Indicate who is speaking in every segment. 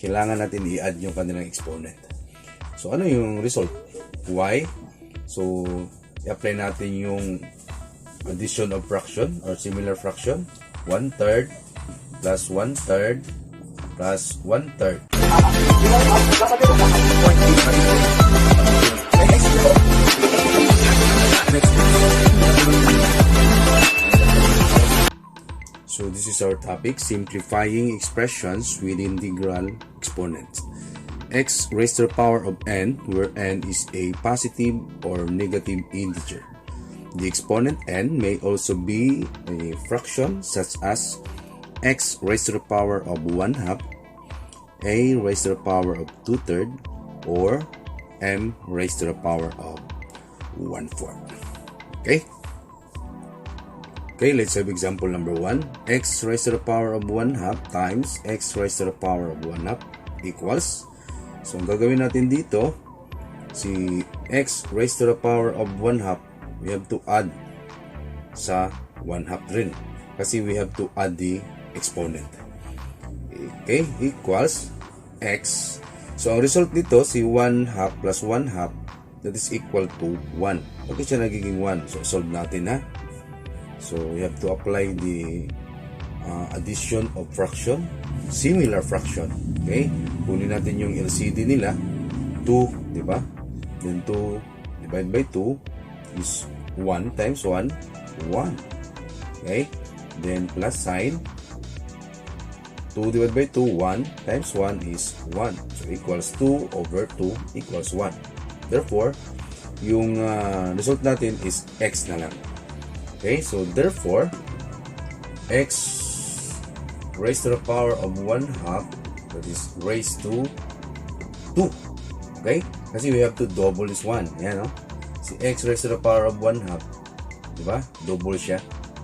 Speaker 1: kailangan natin i-add yung kanilang exponent. So, ano yung result? Y. So, i-apply natin yung addition of fraction or similar fraction. 1/3 plus 1/3 plus 1/3. So this is our topic, simplifying expressions with integral exponents. X raised to the power of n, where n is a positive or negative integer. The exponent n may also be a fraction such as x raised to the power of 1/2, a raised to the power of 2/3, or m raised to the power of 1/4. Okay? Okay, let's have example number 1. X raised to the power of 1/2 times x raised to the power of 1/2 equals. So, ang gagawin natin dito, si x raised to the power of 1/2, we have to add sa 1/2 rin. Kasi we have to add the exponent. Okay, equals x. So, ang result dito, si 1/2 plus 1/2, that is equal to 1. Bakit siya nagiging 1? So, solve natin ha. So, we have to apply the addition of fraction, similar fraction. Okay? Kunin natin yung LCD nila, 2, di ba? Then 2 divided by 2 is 1 times 1, 1. Okay? Then plus sign, 2 divided by 2, 1 times 1 is 1. So, equals 2 over 2 equals 1. Therefore, yung result natin is x na lang. Okay, so therefore, x raised to the power of 1/2, that is raised to 2. Okay, kasi we have to double this 1. Yan, no? Si x raised to the power of 1/2, diba? Double siya,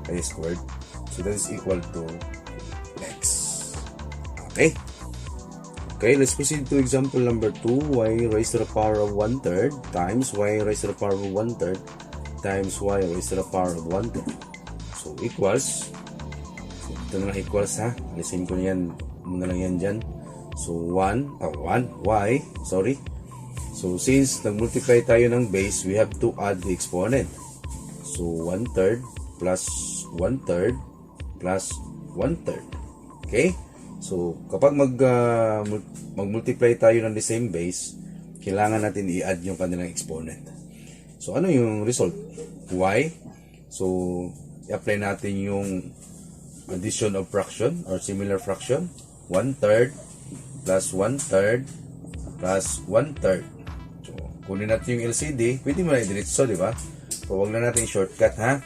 Speaker 1: kaya squared. So that is equal to x. Okay. Okay, let's proceed to example number 2. Y raised to the power of 1/3 times y raised to the power of 1/3 times y raised to the power of 1/3. So, equals. So, ito na lang equals ha. Alisin ko yan. Muna lang yan dyan. So, 1, y. Sorry. So, since nag-multiply tayo ng base, we have to add the exponent. So, 1/3 plus 1/3 plus 1/3. Okay? So, kapag mag-multiply tayo ng the same base, kailangan natin i-add yung kanilang exponent. So, ano yung result? Y. So, i-apply natin yung addition of fraction or similar fraction. 1/3 plus 1/3 plus 1/3. So, kunin natin yung LCD. Pwede mo na i-diretso, di ba? So, huwag na natin shortcut, ha?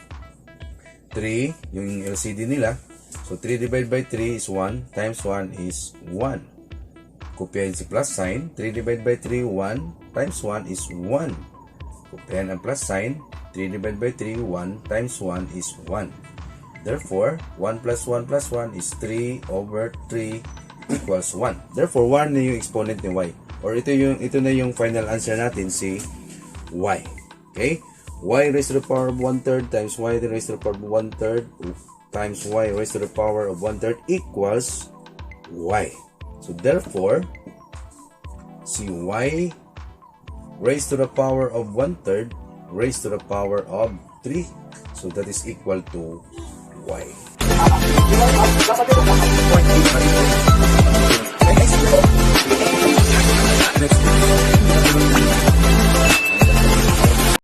Speaker 1: 3, yung LCD nila. So, 3 divided by 3 is 1 times 1 is 1. Kopyahin si plus sign. 3 divided by 3, 1 times 1 is 1. Kopyahin ang plus sign. 3 divided by 3, 1 times 1 is 1. Therefore, 1 plus 1 plus 1 is 3 over 3 equals 1. Therefore, 1 na yung exponent ni y. Or ito na yung final answer natin, si y. Okay? Y raised to the power of 1/3 times y raised to the power of 1/3 times y raised to the power of 1/3 equals y. So, therefore, si y raised to the power of 1/3 raised to the power of 3. So, that is equal to y.